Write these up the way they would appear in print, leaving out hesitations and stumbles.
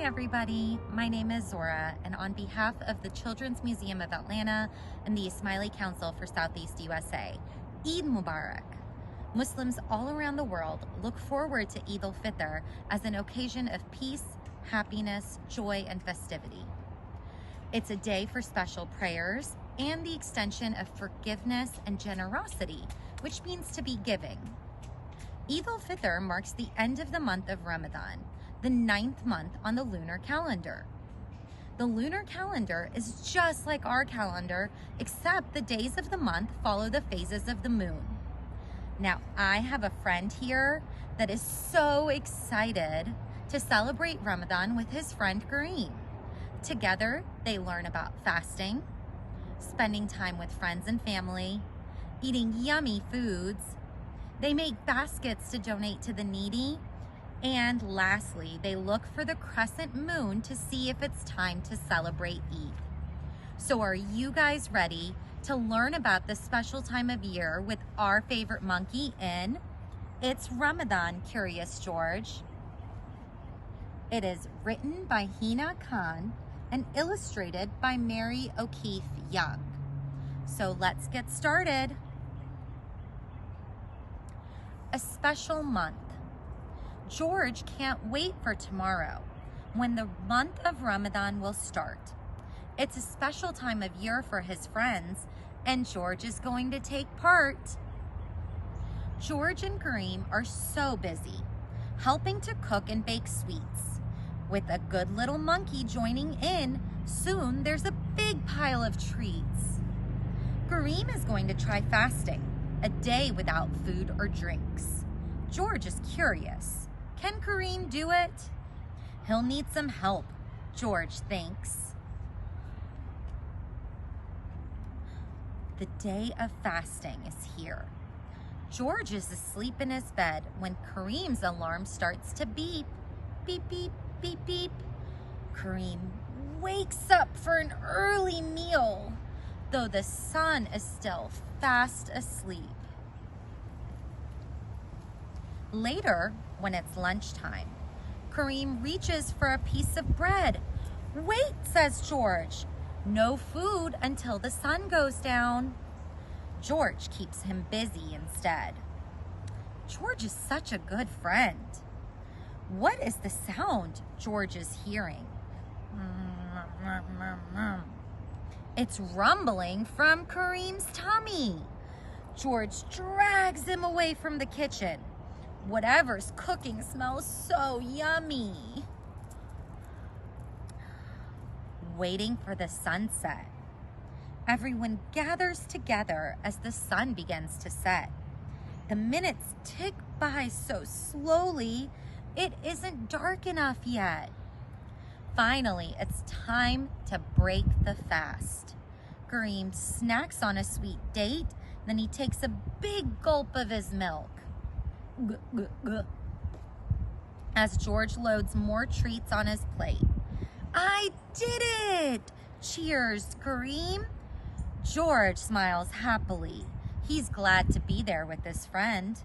everybody, my name is Zora, and on behalf of the Children's Museum of Atlanta and the Ismaili Council for Southeast USA, Eid Mubarak. Muslims all around the world look forward to Eid Al-Fitr as an occasion of peace, happiness, joy, and festivity. It's a day for special prayers and the extension of forgiveness and generosity, which means to be giving. Eid Al-Fitr marks the end of the month of Ramadan, the 9th month on the lunar calendar. The lunar calendar is just like our calendar, except the days of the month follow the phases of the moon. Now, I have a friend here that is so excited to celebrate Ramadan with his friend Kareem. Together, they learn about fasting, spending time with friends and family, eating yummy foods. They make baskets to donate to the needy. And lastly, they look for the crescent moon to see if it's time to celebrate Eid. So are you guys ready to learn about this special time of year with our favorite monkey in It's Ramadan, Curious George? It is written by Hina Khan and illustrated by Mary O'Keefe Young. So let's get started. A special month. George can't wait for tomorrow, when the month of Ramadan will start. It's a special time of year for his friends, and George is going to take part. George and Kareem are so busy, helping to cook and bake sweets. With a good little monkey joining in, soon there's a big pile of treats. Kareem is going to try fasting, a day without food or drinks. George is curious. Can Kareem do it? He'll need some help, George thinks. The day of fasting is here. George is asleep in his bed when Kareem's alarm starts to beep. Beep, beep, beep, beep. Kareem wakes up for an early meal, though the sun is still fast asleep. Later, when it's lunchtime, Kareem reaches for a piece of bread. Wait, says George. No food until the sun goes down. George keeps him busy instead. George is such a good friend. What is the sound George is hearing? It's rumbling from Kareem's tummy. George drags him away from the kitchen. Whatever's cooking smells so yummy. Waiting for the sunset. Everyone gathers together as the sun begins to set. The minutes tick by so slowly, it isn't dark enough yet. Finally, it's time to break the fast. Kareem snacks on a sweet date, then he takes a big gulp of his milk. As George loads more treats on his plate. I did it! Cheers, Kareem. George smiles happily. He's glad to be there with his friend.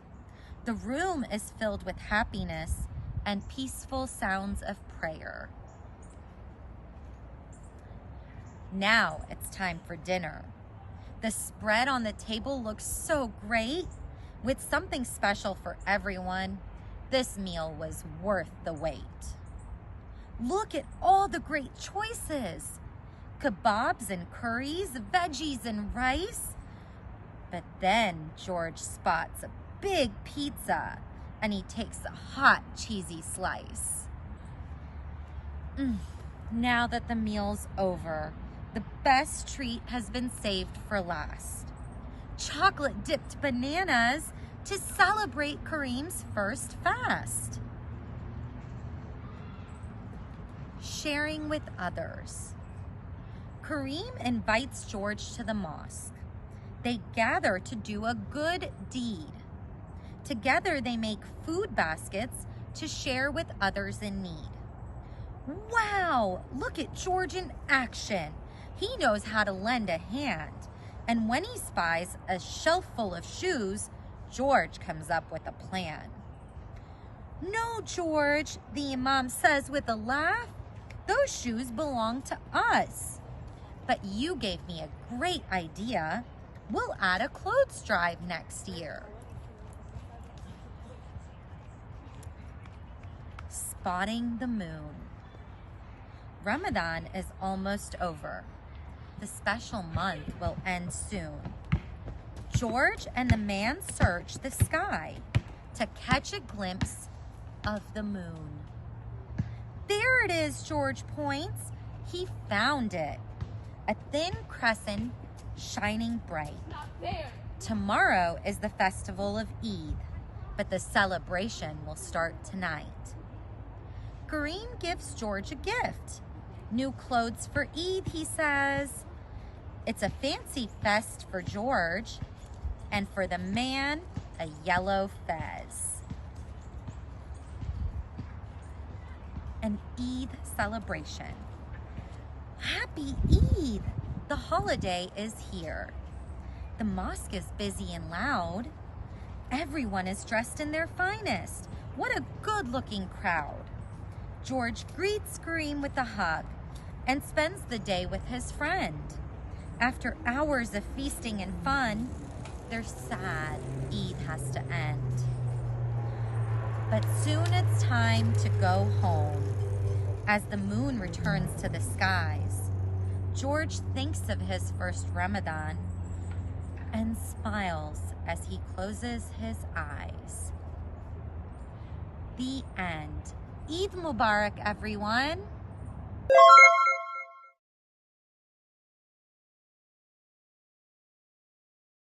The room is filled with happiness and peaceful sounds of prayer. Now it's time for dinner. The spread on the table looks so great. With something special for everyone, this meal was worth the wait. Look at all the great choices. Kebabs and curries, veggies and rice. But then George spots a big pizza and he takes a hot, cheesy slice. Now that the meal's over, the best treat has been saved for last. Chocolate-dipped bananas to celebrate Kareem's first fast. Sharing with others. Kareem invites George to the mosque. They gather to do a good deed. Together they make food baskets to share with others in need. Wow, look at George in action. He knows how to lend a hand. And when he spies a shelf full of shoes, George comes up with a plan. No, George, the Imam says with a laugh. Those shoes belong to us. But you gave me a great idea. We'll add a clothes drive next year. Spotting the moon. Ramadan is almost over. The special month will end soon. George and the man search the sky to catch a glimpse of the moon. There it is, George points. He found it. A thin crescent shining bright. Tomorrow is the festival of Eid, but the celebration will start tonight. Kareem gives George a gift. New clothes for Eid, he says. It's a fancy vest for George, and for the man, a yellow fez. An Eid celebration. Happy Eid! The holiday is here. The mosque is busy and loud. Everyone is dressed in their finest. What a good-looking crowd. George greets Kareem with a hug and spends the day with his friend. After hours of feasting and fun, they're sad Eid has to end. But soon it's time to go home. As the moon returns to the skies, George thinks of his first Ramadan and smiles as he closes his eyes. The end. Eid Mubarak, everyone.